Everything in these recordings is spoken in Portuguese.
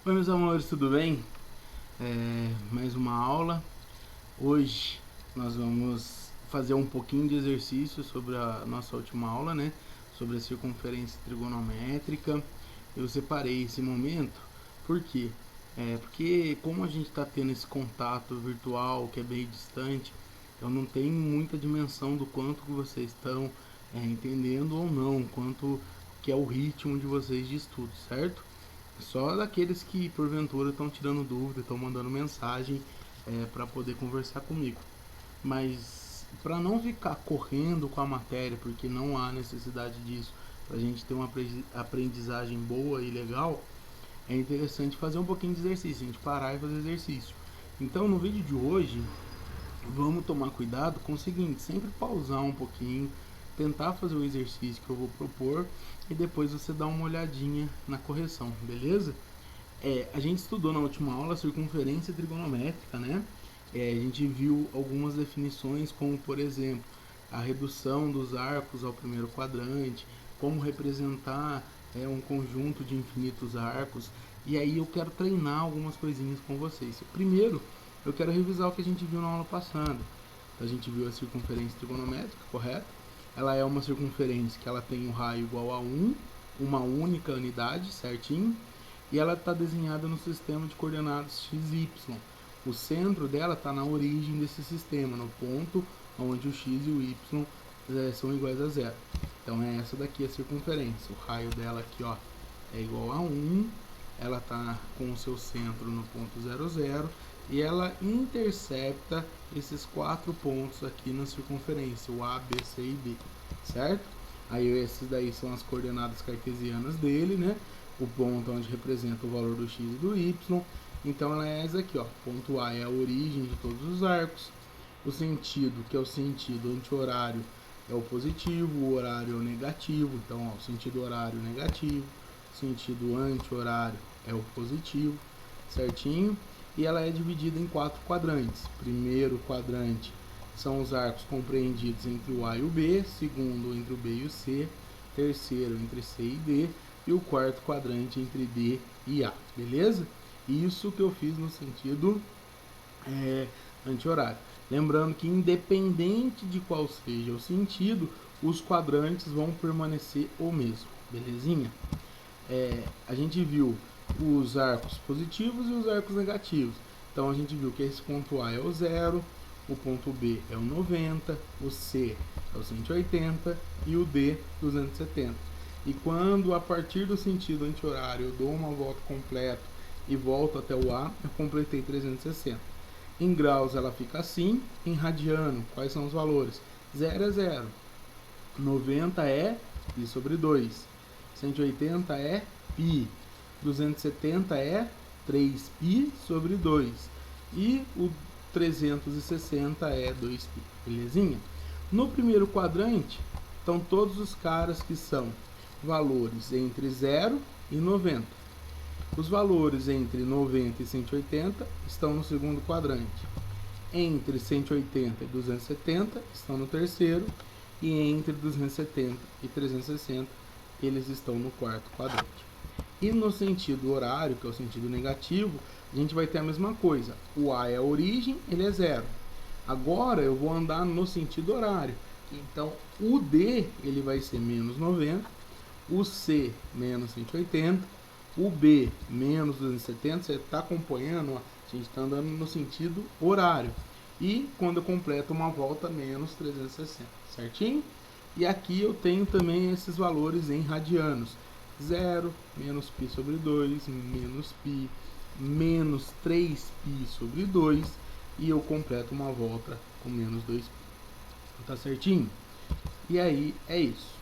Oi, meus amores, tudo bem? Mais uma aula. Hoje nós vamos fazer um pouquinho de exercício sobre a nossa última aula, né? Sobre a circunferência trigonométrica. Eu separei esse momento, por quê? Porque como a gente está tendo esse contato virtual que é bem distante, eu não tenho muita dimensão do quanto que vocês estão entendendo ou não, quanto que é o ritmo de vocês de estudo, certo? Só daqueles que porventura estão tirando dúvida, estão mandando mensagem para poder conversar comigo. Mas para não ficar correndo com a matéria, porque não há necessidade disso, para a gente ter uma aprendizagem boa e legal, é interessante fazer um pouquinho de exercício, a gente parar e fazer exercício. Então no vídeo de hoje, vamos tomar cuidado com o seguinte, sempre pausar um pouquinho, tentar fazer o exercício que eu vou propor e depois você dá uma olhadinha na correção, beleza? A gente estudou na última aula a circunferência trigonométrica, né? A gente viu algumas definições, como por exemplo, a redução dos arcos ao primeiro quadrante, como representar um conjunto de infinitos arcos. E aí eu quero treinar algumas coisinhas com vocês. Primeiro, eu quero revisar o que a gente viu na aula passada. A gente viu a circunferência trigonométrica, correto? Ela é uma circunferência que ela tem um raio igual a 1, uma única unidade, certinho? E ela está desenhada no sistema de coordenadas x e y. O centro dela está na origem desse sistema, no ponto onde o x e o y são iguais a zero. Então é essa daqui a circunferência. O raio dela aqui, ó, é igual a 1. Ela está com o seu centro no ponto 0, 0 e ela intercepta esses 4 pontos aqui na circunferência, o A, B, C e D, certo? Aí esses daí são as coordenadas cartesianas dele, né? O ponto onde representa o valor do x e do y. Então ela é essa aqui, ó. Ponto A é a origem de todos os arcos. O sentido, que é o sentido anti-horário, é o positivo, o horário é o negativo. Então, ó, o sentido horário negativo, o sentido anti-horário é o positivo, certinho? E ela é dividida em 4 quadrantes. Primeiro quadrante são os arcos compreendidos entre o A e o B, segundo entre o B e o C, terceiro entre C e D, e o quarto quadrante entre D e A, beleza? Isso que eu fiz no sentido anti-horário. Lembrando que independente de qual seja o sentido, os quadrantes vão permanecer o mesmo, belezinha? A gente viu os arcos positivos e os arcos negativos. Então a gente viu que esse ponto A é o 0, o ponto B é o 90, o C é o 180 e o D 270. E quando a partir do sentido anti-horário eu dou uma volta completa e volto até o A, eu completei 360. Em graus ela fica assim, em radiano, quais são os valores? 0 é 0, 90 é π sobre 2, 180 é π, 270 é 3π sobre 2 e o 360 é 2π, belezinha? No primeiro quadrante estão todos os caras que são valores entre 0 e 90. Os valores entre 90 e 180 estão no segundo quadrante. Entre 180 e 270 estão no terceiro. E entre 270 e 360 eles estão no quarto quadrante. E no sentido horário, que é o sentido negativo, a gente vai ter a mesma coisa. O A é a origem, ele é 0. Agora eu vou andar no sentido horário. Então o D ele vai ser menos 90, o C menos 180, o B menos 270, você está acompanhando, ó, a gente está andando no sentido horário. E quando eu completo uma volta, menos 360, certinho? E aqui eu tenho também esses valores em radianos. 0, menos π sobre 2, menos π, menos 3π sobre 2, e eu completo uma volta com menos 2π. Tá certinho? E aí é isso.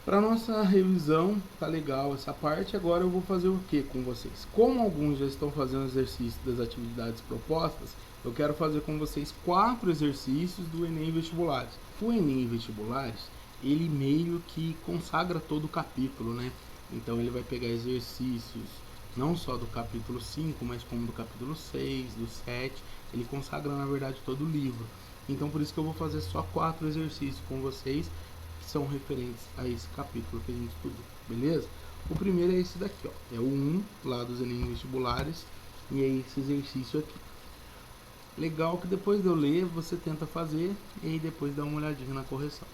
Para nossa revisão, tá legal essa parte. Agora eu vou fazer o que com vocês? Como alguns já estão fazendo exercício das atividades propostas, eu quero fazer com vocês 4 exercícios do Enem Vestibulares. O Enem Vestibulares, ele meio que consagra todo o capítulo, né? Então ele vai pegar exercícios não só do capítulo 5, mas como do capítulo 6, do 7. Ele consagra, na verdade, todo o livro. Então por isso que eu vou fazer só 4 exercícios com vocês, são referentes a esse capítulo que a gente estudou, beleza? O primeiro é esse daqui, ó, é o 1 lá dos Enem vestibulares, e é esse exercício aqui. Legal que depois de eu ler, você tenta fazer e aí depois dá uma olhadinha na correção.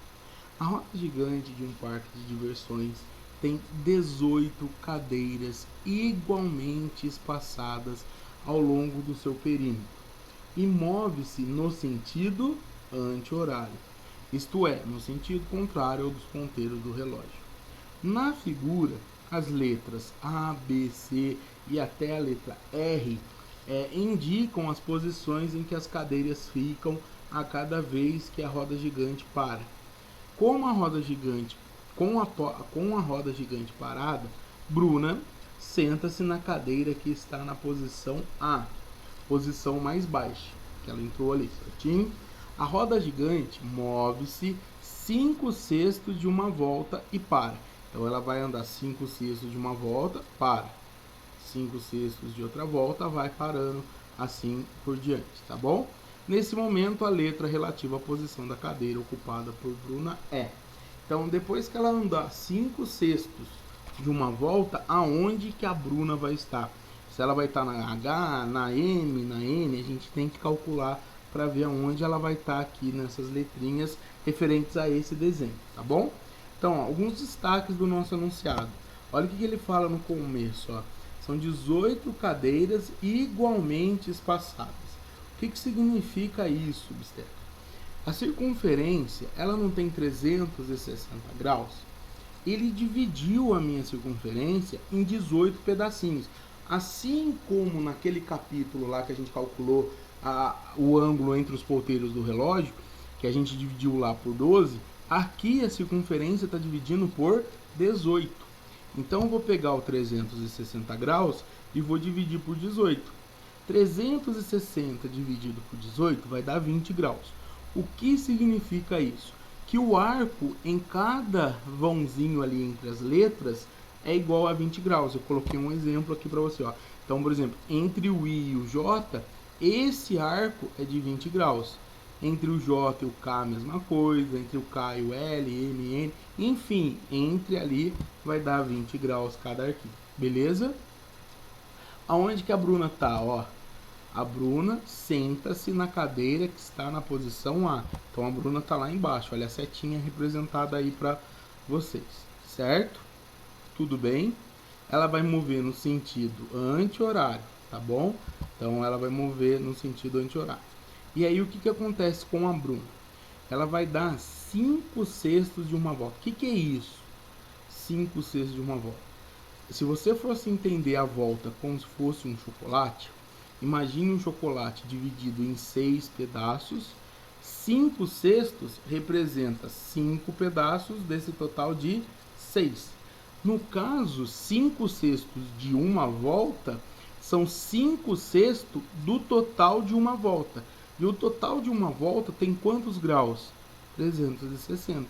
A roda gigante de um parque de diversões tem 18 cadeiras igualmente espaçadas ao longo do seu perímetro e move-se no sentido anti-horário, isto é, no sentido contrário ao dos ponteiros do relógio. Na figura, as letras A, B, C e até a letra R indicam as posições em que as cadeiras ficam a cada vez que a roda gigante para. Com a roda gigante parada, Bruna senta-se na cadeira que está na posição A, posição mais baixa, que ela entrou ali, certinho? A roda gigante move-se 5/6 de uma volta e para. Então ela vai andar 5/6 de uma volta, para. 5/6 de outra volta, vai parando, assim por diante, tá bom? Nesse momento, a letra relativa à posição da cadeira ocupada por Bruna é. Então, depois que ela andar 5/6 de uma volta, aonde que a Bruna vai estar? Se ela vai estar na H, na M, na N, a gente tem que calcular para ver aonde ela vai estar aqui nessas letrinhas referentes a esse desenho, tá bom? Então, ó, alguns destaques do nosso enunciado. Olha o que ele fala no começo, ó. São 18 cadeiras igualmente espaçadas. O que significa isso, obstetra? A circunferência, ela não tem 360 graus. Ele dividiu a minha circunferência em 18 pedacinhos. Assim como naquele capítulo lá que a gente calculou o ângulo entre os ponteiros do relógio, que a gente dividiu lá por 12, aqui a circunferência está dividindo por 18. Então, eu vou pegar o 360 graus e vou dividir por 18. 360 dividido por 18 vai dar 20 graus. O que significa isso? Que o arco em cada vãozinho ali entre as letras é igual a 20 graus. Eu coloquei um exemplo aqui para você, ó. Então, por exemplo, entre o I e o J, esse arco é de 20 graus. Entre o J e o K, a mesma coisa. Entre o K e o L, M, N, enfim, entre ali vai dar 20 graus cada arquinho. Beleza? Aonde que a Bruna tá, ó? A Bruna senta-se na cadeira que está na posição A. Então a Bruna tá lá embaixo. Olha a setinha representada aí para vocês, certo? Tudo bem? Ela vai mover no sentido anti-horário, tá bom? Então ela vai mover no sentido anti-horário. E aí o que acontece com a Bruna? Ela vai dar 5/6 de uma volta. O que é isso? 5/6 de uma volta. Se você fosse entender a volta como se fosse um chocolate, imagine um chocolate dividido em 6 pedaços. 5/6 representa 5 pedaços desse total de 6. No caso, 5/6 de uma volta são 5/6 do total de uma volta. E o total de uma volta tem quantos graus? 360.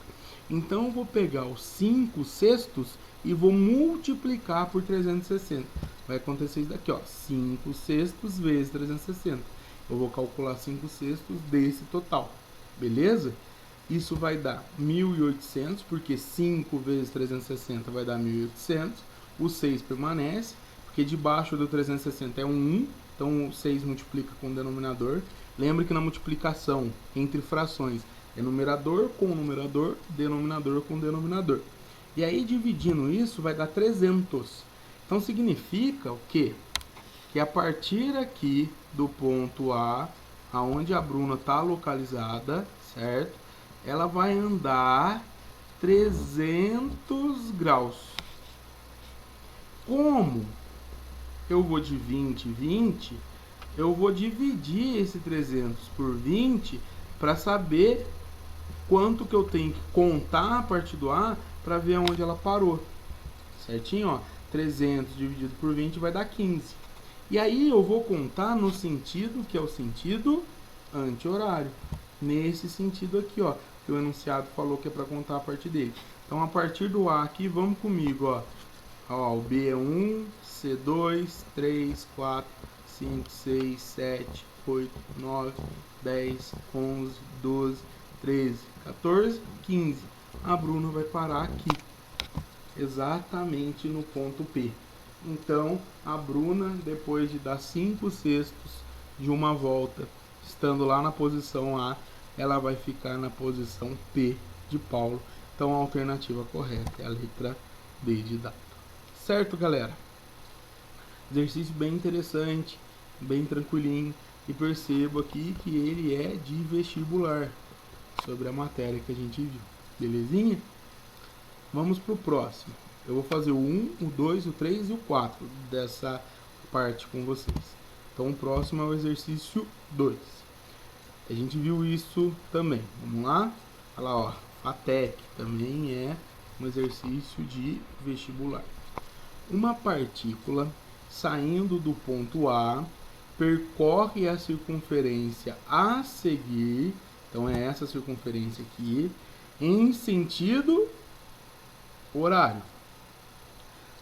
Então eu vou pegar os 5/6 e vou multiplicar por 360. Vai acontecer isso daqui, ó, 5/6 vezes 360. Eu vou calcular 5/6 desse total, beleza? Isso vai dar 1.800, porque 5 vezes 360 vai dar 1.800. O 6 permanece, porque debaixo do 360 é um 1, então o 6 multiplica com o denominador. Lembre que na multiplicação entre frações é numerador com numerador, denominador com denominador. E aí, dividindo isso, vai dar 300. Então, significa o quê? Que a partir aqui do ponto A, aonde a Bruna está localizada, certo? Ela vai andar 300 graus. Como eu vou de 20 em 20, eu vou dividir esse 300 por 20 para saber quanto que eu tenho que contar a partir do A para ver onde ela parou. Certinho, ó. 300 dividido por 20 vai dar 15. E aí eu vou contar no sentido que é o sentido anti-horário. Nesse sentido aqui, ó, que o enunciado falou que é para contar a partir dele. Então, a partir do A aqui, vamos comigo, ó. Ó, o B é 1, C2, 3, 4, 5, 6, 7, 8, 9, 10, 11, 12, 13, 14, 15. a Bruna vai parar aqui, exatamente no ponto P. Então, a Bruna, depois de dar 5/6 de uma volta, estando lá na posição A, ela vai ficar na posição P de Paulo. Então, a alternativa correta é a letra D de dado. Certo, galera? Exercício bem interessante, bem tranquilinho. E perceba aqui que ele é de vestibular, sobre a matéria que a gente viu. Belezinha? Vamos pro próximo. Eu vou fazer o 1, o 2, o 3 e o 4 dessa parte com vocês. Então o próximo é o exercício 2. A gente viu isso também. Vamos lá? Olha lá, ó. FATEC também é um exercício de vestibular. Uma partícula saindo do ponto A percorre a circunferência a seguir, então é essa circunferência aqui, em sentido horário.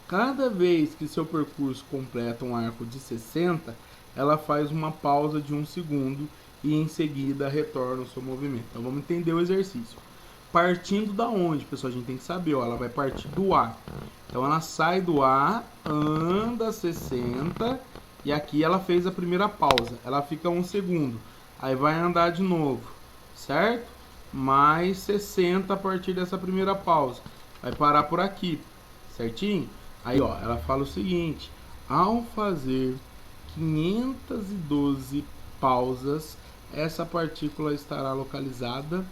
Cada vez que seu percurso completa um arco de 60, ela faz uma pausa de 1 segundo e em seguida retorna o seu movimento. Então vamos entender o exercício. Partindo da onde, pessoal? A gente tem que saber, ó, ela vai partir do A. Então ela sai do A, anda 60 e aqui ela fez a primeira pausa. Ela fica 1 segundo. Aí vai andar de novo, certo? Mais 60 a partir dessa primeira pausa. Vai parar por aqui, certinho? Aí, ó, ela fala o seguinte: ao fazer 512 pausas, essa partícula estará localizada.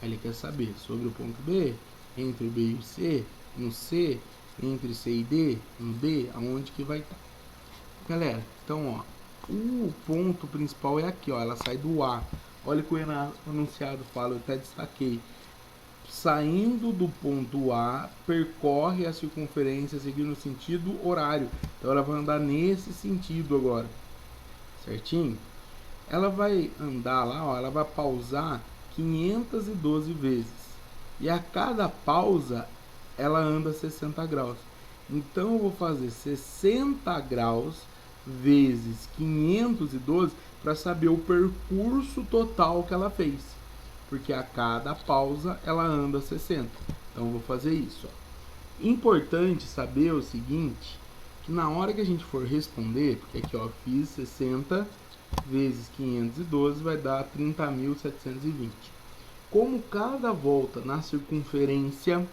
Aí ele quer saber sobre o ponto B, entre o B e o C, no C, entre C e D, no D, aonde que vai estar. Galera, então, ó, o ponto principal é aqui, ó, ela sai do A. Olha o que o enunciado fala, eu até destaquei. Saindo do ponto A, percorre a circunferência seguindo o sentido horário. Então ela vai andar nesse sentido agora, certinho? Ela vai andar lá, ó, ela vai pausar 512 vezes. E a cada pausa, ela anda 60 graus. Então eu vou fazer 60 graus vezes 512 para saber o percurso total que ela fez. Porque a cada pausa ela anda 60. Então eu vou fazer isso, ó. Importante saber o seguinte, que na hora que a gente for responder, porque aqui, ó, fiz 60 vezes 512 vai dar 30.720. Como cada volta na circunferência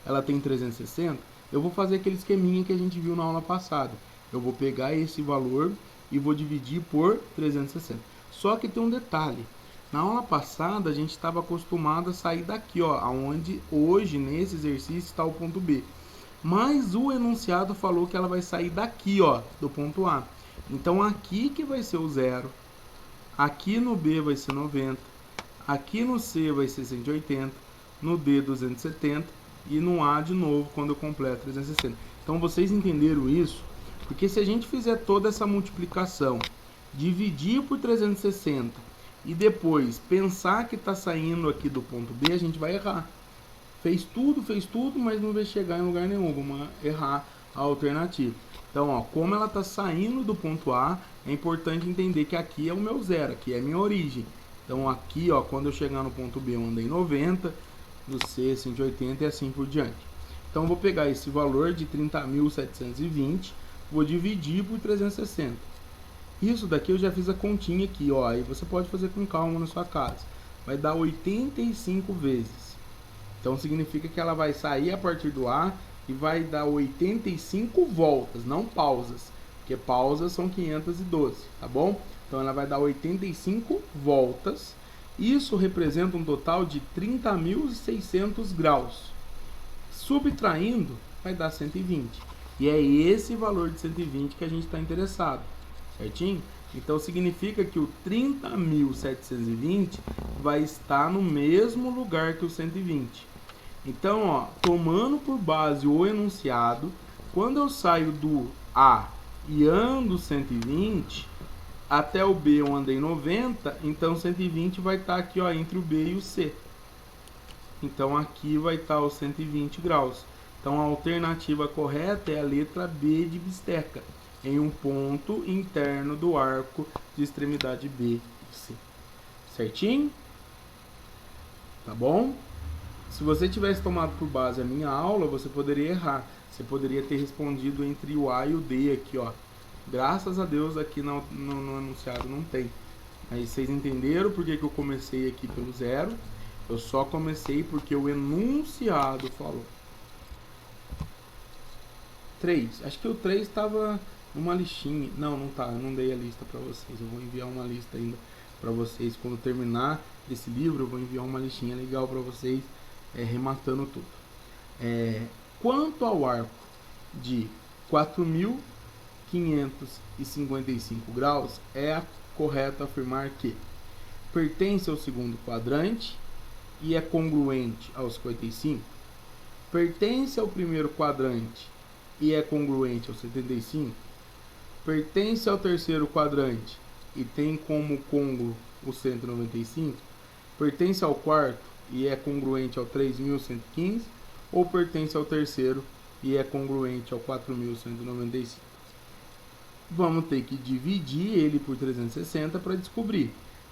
ela tem 360, eu vou fazer aquele esqueminha que a gente viu na aula passada. Eu vou pegar esse valor e vou dividir por 360. Só que tem um detalhe. Na aula passada a gente estava acostumado a sair daqui, ó, aonde hoje nesse exercício está o ponto B. Mas o enunciado falou que ela vai sair daqui, ó, do ponto A. Então aqui que vai ser o 0, aqui no B vai ser 90, aqui no C vai ser 180, no D 270 e no A de novo quando eu completo 360. Então vocês entenderam isso? Porque se a gente fizer toda essa multiplicação, dividir por 360 e depois pensar que está saindo aqui do ponto B, a gente vai errar. Fez tudo, mas não vai chegar em lugar nenhum, vamos errar a alternativa. Então, ó, como ela está saindo do ponto A, é importante entender que aqui é o meu 0, aqui é a minha origem. Então aqui, ó, quando eu chegar no ponto B eu andei 90, no C 180 e assim por diante. Então eu vou pegar esse valor de 30.720, vou dividir por 360. Isso daqui eu já fiz a continha aqui, ó, e você pode fazer com calma na sua casa. Vai dar 85 vezes. Então significa que ela vai sair a partir do A e vai dar 85 voltas, não pausas, porque pausas são 512, tá bom? Então ela vai dar 85 voltas. Isso representa um total de 30.600 graus. Subtraindo, vai dar 120. E é esse valor de 120 que a gente está interessado, certinho? Então significa que o 30.720 vai estar no mesmo lugar que o 120. Então, ó, tomando por base o enunciado, quando eu saio do A e ando 120, até o B eu andei 90, então 120 vai estar aqui, ó, entre o B e o C. Então aqui vai estar os 120 graus. Então a alternativa correta é a letra B de bisteca, em um ponto interno do arco de extremidade B e C. Certinho? Tá bom? Se você tivesse tomado por base a minha aula, você poderia errar. Você poderia ter respondido entre o A e o D aqui, ó. Graças a Deus aqui no enunciado não tem. Aí vocês entenderam por que eu comecei aqui pelo 0? Eu só comecei porque o enunciado falou. 3. Acho que o 3 estava numa listinha. Não tá. Eu não dei a lista para vocês. Eu vou enviar uma lista ainda para vocês. Quando terminar esse livro, eu vou enviar uma listinha legal para vocês, rematando tudo. Quanto ao arco de 4.555 graus, é correto afirmar que pertence ao segundo quadrante e é congruente aos 55, pertence ao primeiro quadrante e é congruente aos 75, pertence ao terceiro quadrante e tem como congruo o 195, pertence ao quarto e é congruente ao 3.115, ou pertence ao terceiro e é congruente ao 4.195. Vamos ter que dividir ele por 360 para descobrir.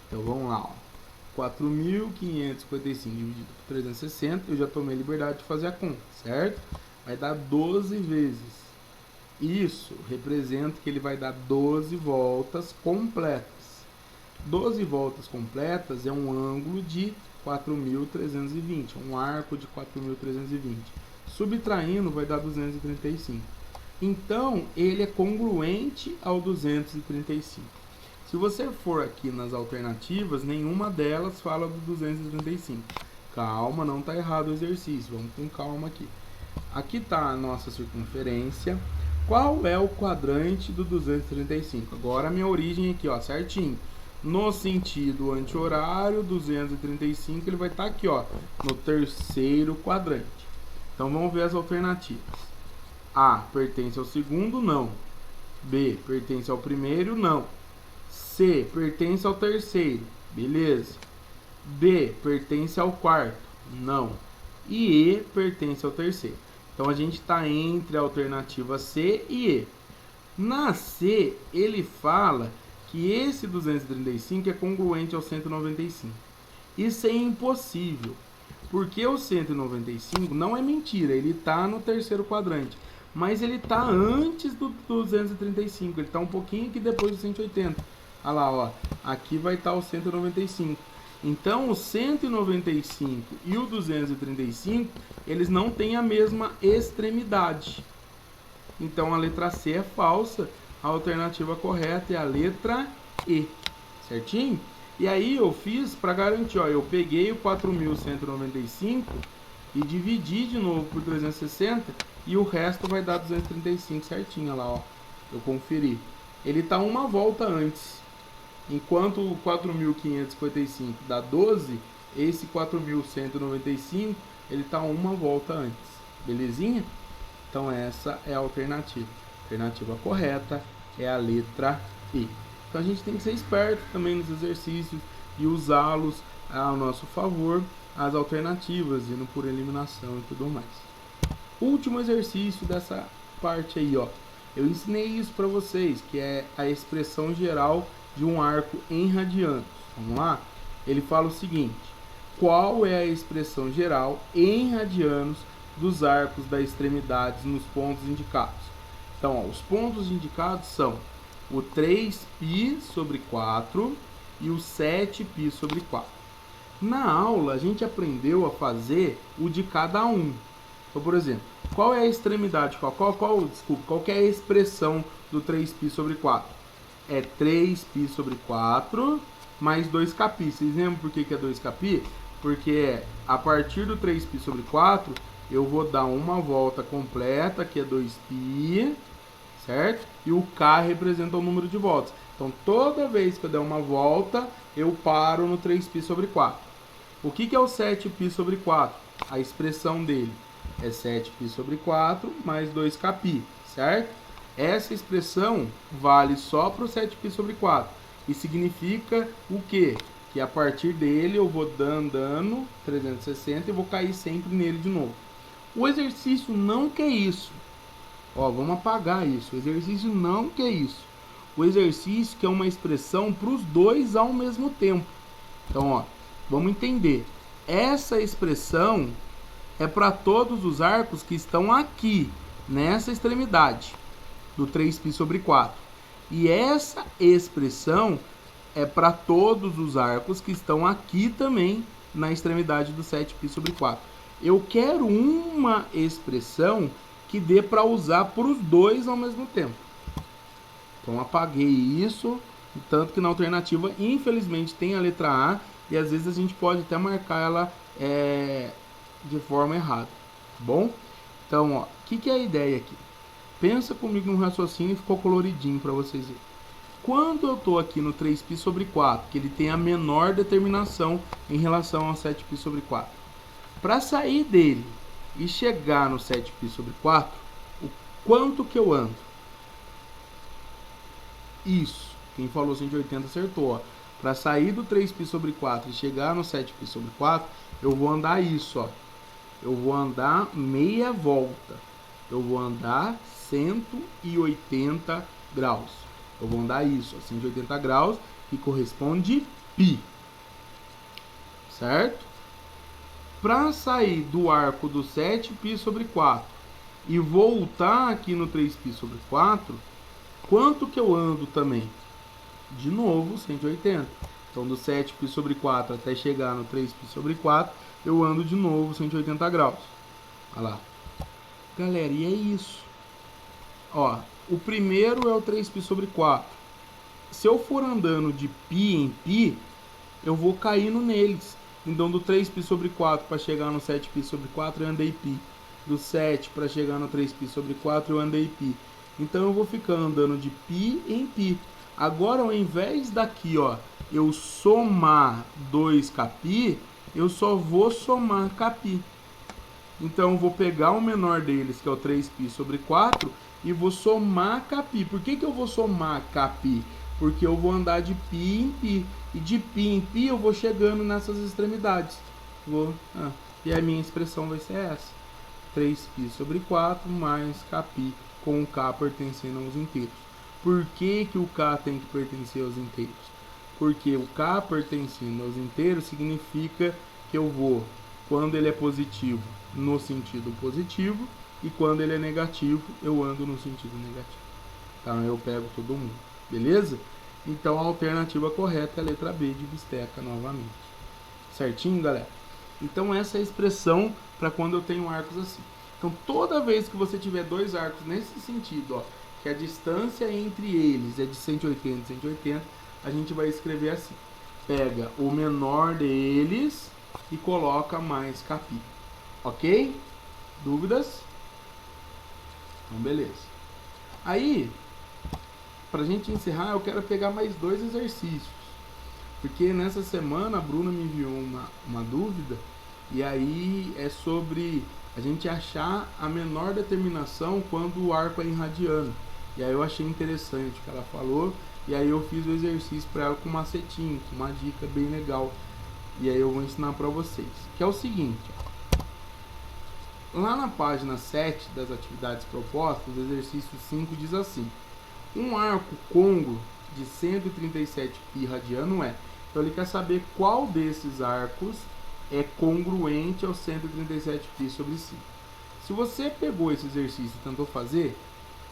Então vamos lá, ó. 4.555 dividido por 360, eu já tomei a liberdade de fazer a conta, certo? Vai dar 12 vezes. Isso representa que ele vai dar 12 voltas completas. 12 voltas completas é um ângulo de 4.320, um arco de 4.320. Subtraindo vai dar 235. Então, ele é congruente ao 235. Se você for aqui nas alternativas, nenhuma delas fala do 235. Calma, não está errado o exercício. Vamos com calma aqui. Aqui está a nossa circunferência. Qual é o quadrante do 235? Agora a minha origem aqui, ó, certinho. No sentido anti-horário, 235, ele vai estar aqui, ó, no terceiro quadrante. Então vamos ver as alternativas. A pertence ao segundo? Não. B pertence ao primeiro? Não. C pertence ao terceiro? Beleza. D pertence ao quarto? Não. E E pertence ao terceiro. Então a gente está entre a alternativa C e E. Na C, ele fala que esse 235 é congruente ao 195. Isso é impossível, porque o 195 não é mentira, ele está no terceiro quadrante, mas ele está antes do 235, ele está um pouquinho aqui depois do 180. Olha lá, ó, aqui vai estar o 195. Então o 195 e o 235, eles não têm a mesma extremidade. Então a letra C é falsa. A alternativa correta é a letra E, certinho? E aí eu fiz para garantir, ó, eu peguei o 4.195 e dividi de novo por 360 e o resto vai dar 235 certinho, olha lá, ó. Eu conferi. Ele está uma volta antes. Enquanto o 4.555 dá 12, esse 4.195 ele está uma volta antes. Belezinha? Então essa é a alternativa. A alternativa correta é a letra E. Então a gente tem que ser esperto também nos exercícios e usá-los ao nosso favor, as alternativas, indo por eliminação e tudo mais. Último exercício dessa parte aí, ó. Eu ensinei isso para vocês, que é a expressão geral de um arco em radianos. Vamos lá? Ele fala o seguinte: qual é a expressão geral em radianos dos arcos das extremidades nos pontos indicados? Então, ó, os pontos indicados são o 3π sobre 4 e o 7π sobre 4. Na aula, a gente aprendeu a fazer o de cada um. Então, por exemplo, qual é a extremidade? Qual que é a expressão do 3π sobre 4? É 3π sobre 4 mais 2κπ. Vocês lembram por que é 2κπ? Porque a partir do 3π sobre 4, eu vou dar uma volta completa, que é 2π, certo? E o K representa o número de voltas. Então, toda vez que eu der uma volta, eu paro no 3π sobre 4. O que é o 7π sobre 4? A expressão dele é 7π sobre 4 mais 2κπ, certo? Essa expressão vale só para o 7π sobre 4. E significa o quê? Que a partir dele eu vou andando 360 e vou cair sempre nele de novo. O exercício não quer isso. Ó, vamos apagar isso. O exercício não quer isso. O exercício quer uma expressão para os dois ao mesmo tempo. Então, ó, vamos entender. Essa expressão é para todos os arcos que estão aqui, nessa extremidade do 3π sobre 4. E essa expressão é para todos os arcos que estão aqui também na extremidade do 7π sobre 4. Eu quero uma expressão que dê para usar para os dois ao mesmo tempo. Então apaguei isso, tanto que na alternativa, infelizmente, tem a letra A, e às vezes a gente pode até marcar ela de forma errada, tá bom? Então, ó, o que é a ideia aqui? Pensa comigo no raciocínio e ficou coloridinho para vocês verem. Quando eu estou aqui no 3π sobre 4, que ele tem a menor determinação em relação ao 7π sobre 4, para sair dele e chegar no 7π sobre 4, o quanto que eu ando? Isso, quem falou 180 acertou. Para sair do 3π sobre 4 e chegar no 7π sobre 4, eu vou andar isso, ó. Eu vou andar meia volta. Eu vou andar 180 graus. Eu vou andar isso, ó, 180 graus, que corresponde π. Certo? Para sair do arco do 7π sobre 4 e voltar aqui no 3π sobre 4, quanto que eu ando também? De novo, 180. Então, do 7π sobre 4 até chegar no 3π sobre 4, eu ando de novo 180 graus. Olha lá. Galera, e é isso. Ó, o primeiro é o 3π sobre 4. Se eu for andando de π em π, eu vou caindo neles. Então, do 3π sobre 4 para chegar no 7π sobre 4, eu andei π. Do 7 para chegar no 3π sobre 4, eu andei π. Então, eu vou ficar andando de π em π. Agora, ao invés daqui, ó, eu somar 2kπ, eu só vou somar kπ. Então, eu vou pegar o menor deles, que é o 3π sobre 4, e vou somar kπ. Por que eu vou somar kπ? Porque eu vou andar de π em π. E de π em π eu vou chegando nessas extremidades. E a minha expressão vai ser essa. 3π sobre 4 mais kπ, com o k pertencendo aos inteiros. Por que o k tem que pertencer aos inteiros? Porque o k pertencendo aos inteiros significa que eu vou, quando ele é positivo, no sentido positivo, e quando ele é negativo, eu ando no sentido negativo. Então eu pego todo mundo, beleza? Então a alternativa correta é a letra B de bisteca novamente. Certinho, galera? Então essa é a expressão para quando eu tenho arcos assim. Então toda vez que você tiver dois arcos nesse sentido, ó, que a distância entre eles é de 180 e 180, a gente vai escrever assim. Pega o menor deles e coloca mais kπ. Ok? Dúvidas? Então beleza. Aí, pra gente encerrar, eu quero pegar mais dois exercícios. Porque nessa semana a Bruna me enviou uma dúvida, e aí é sobre a gente achar a menor determinação quando o arco é em radiano. E aí eu achei interessante o que ela falou, e aí eu fiz o exercício para ela com macetinho, com uma dica bem legal. E aí eu vou ensinar para vocês. Que é o seguinte, ó. Lá na página 7 das atividades propostas, o exercício 5 diz assim: um arco côngruo de 137π radiano é. Então ele quer saber qual desses arcos é congruente ao 137π sobre 5. Se você pegou esse exercício e tentou fazer,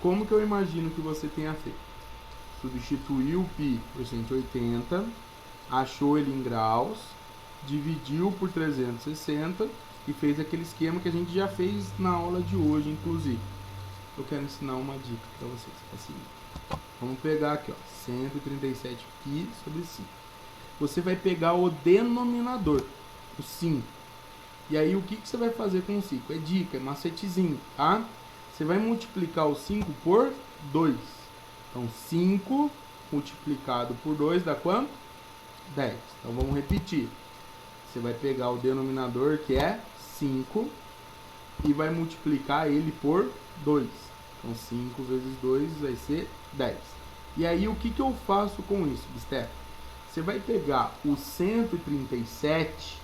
como que eu imagino que você tenha feito? Substituiu π por 180, achou ele em graus, dividiu por 360 e fez aquele esquema que a gente já fez na aula de hoje, inclusive. Eu quero ensinar uma dica para vocês. Assim, vamos pegar aqui, ó, 137π sobre 5. Você vai pegar o denominador, o 5. E aí o que você vai fazer com o 5? É dica, é macetezinho, tá? Você vai multiplicar o 5 por 2. Então 5 multiplicado por 2 dá quanto? 10. Então vamos repetir. Você vai pegar o denominador, que é 5, e vai multiplicar ele por 2. Então 5 vezes 2 vai ser 10. E aí o que eu faço com isso, Bisteca? Você vai pegar o 137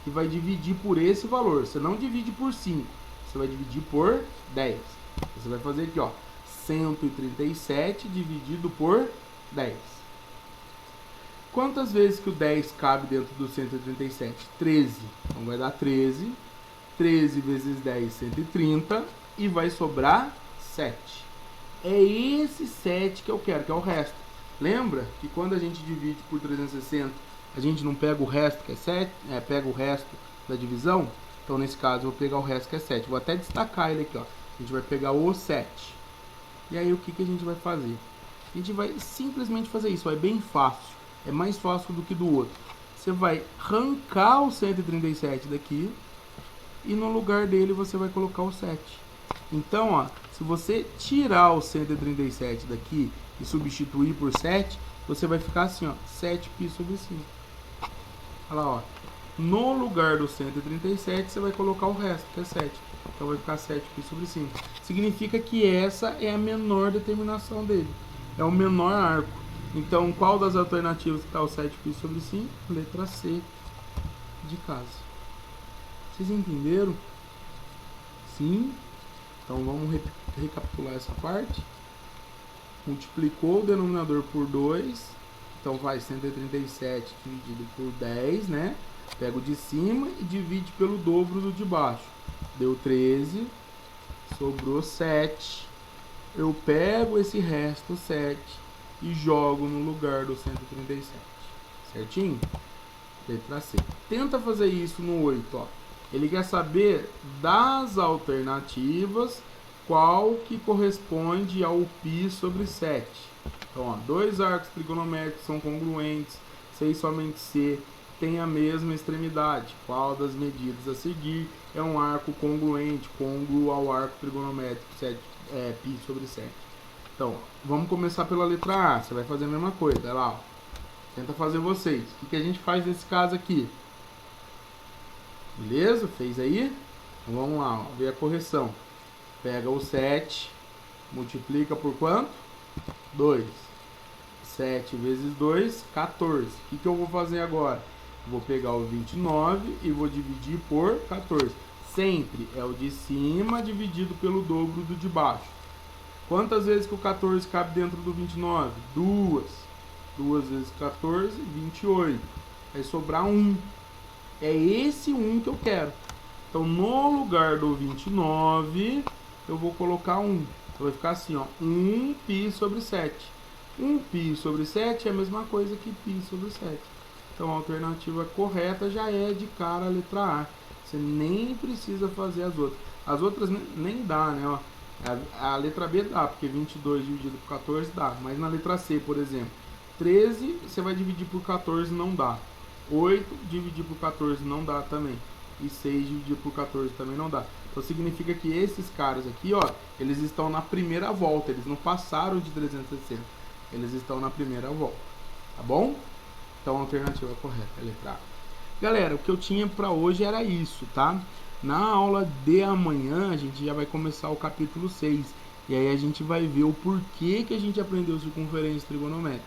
e vai dividir por esse valor. Você não divide por 5, você vai dividir por 10. Você vai fazer aqui, ó, 137 dividido por 10. Quantas vezes que o 10 cabe dentro do 137? 13. Então vai dar 13 13 vezes 10, 130, e vai sobrar 7. É esse 7 que eu quero, que é o resto. Lembra que quando a gente divide por 360, a gente não pega o resto, que é 7, pega o resto da divisão? Então, nesse caso, eu vou pegar o resto, que é 7. Vou até destacar ele aqui, ó. A gente vai pegar o 7. E aí, o que a gente vai fazer? A gente vai simplesmente fazer isso, é bem fácil. É mais fácil do que do outro. Você vai arrancar o 137 daqui e no lugar dele você vai colocar o 7. Então, ó, se você tirar o 137 daqui e substituir por 7, você vai ficar assim, ó, 7π sobre 5. Olha lá, ó. No lugar do 137, você vai colocar o resto, que é 7. Então vai ficar 7π sobre 5. Significa que essa é a menor determinação dele. É o menor arco. Então, qual das alternativas que está o 7π sobre 5? Letra C de casa. Vocês entenderam? Sim? Então vamos recapitular essa parte. Multiplicou o denominador por 2. Então vai 137 dividido por 10, né? Pega o de cima e divide pelo dobro do de baixo. Deu 13. Sobrou 7. Eu pego esse resto 7 e jogo no lugar do 137. Certinho? Letra C. Tenta fazer isso no 8, ó. Ele quer saber das alternativas qual que corresponde ao π sobre 7. Então, ó, dois arcos trigonométricos são congruentes, C e somente C tem a mesma extremidade. Qual das medidas a seguir é um arco congruente, congruo ao arco trigonométrico 7, π sobre 7. Então, vamos começar pela letra A. Você vai fazer a mesma coisa, olha lá, ó. Tenta fazer vocês. O que a gente faz nesse caso aqui? Beleza? Fez aí? Então vamos lá, ó, ver a correção. Pega o 7, multiplica por quanto? 2. 7 vezes 2, 14. O que eu vou fazer agora? Vou pegar o 29 e vou dividir por 14. Sempre é o de cima dividido pelo dobro do de baixo. Quantas vezes que o 14 cabe dentro do 29? 2. 2 vezes 14, 28. Vai sobrar 1. É esse 1 que eu quero. Então, no lugar do 29, eu vou colocar 1. Então, vai ficar assim, ó, 1π sobre 7. 1π sobre 7 é a mesma coisa que π sobre 7. Então, a alternativa correta já é de cara a letra A. Você nem precisa fazer as outras. As outras nem dá, né? Ó. A letra B dá, porque 22 dividido por 14 dá. Mas na letra C, por exemplo, 13 você vai dividir por 14, não dá. 8 dividir por 14 não dá também. E 6 dividir por 14 também não dá. Então significa que esses caras aqui, ó, eles estão na primeira volta. Eles não passaram de 360. Eles estão na primeira volta. Tá bom? Então a alternativa correta é a letra A. Galera, o que eu tinha para hoje era isso, tá? Na aula de amanhã a gente já vai começar o capítulo 6. E aí a gente vai ver o porquê que a gente aprendeu circunferência trigonométrica.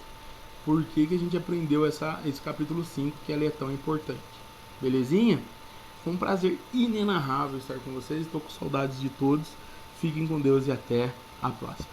Por que a gente aprendeu esse capítulo 5, que ele é tão importante. Belezinha? Foi um prazer inenarrável estar com vocês. Estou com saudades de todos. Fiquem com Deus e até a próxima.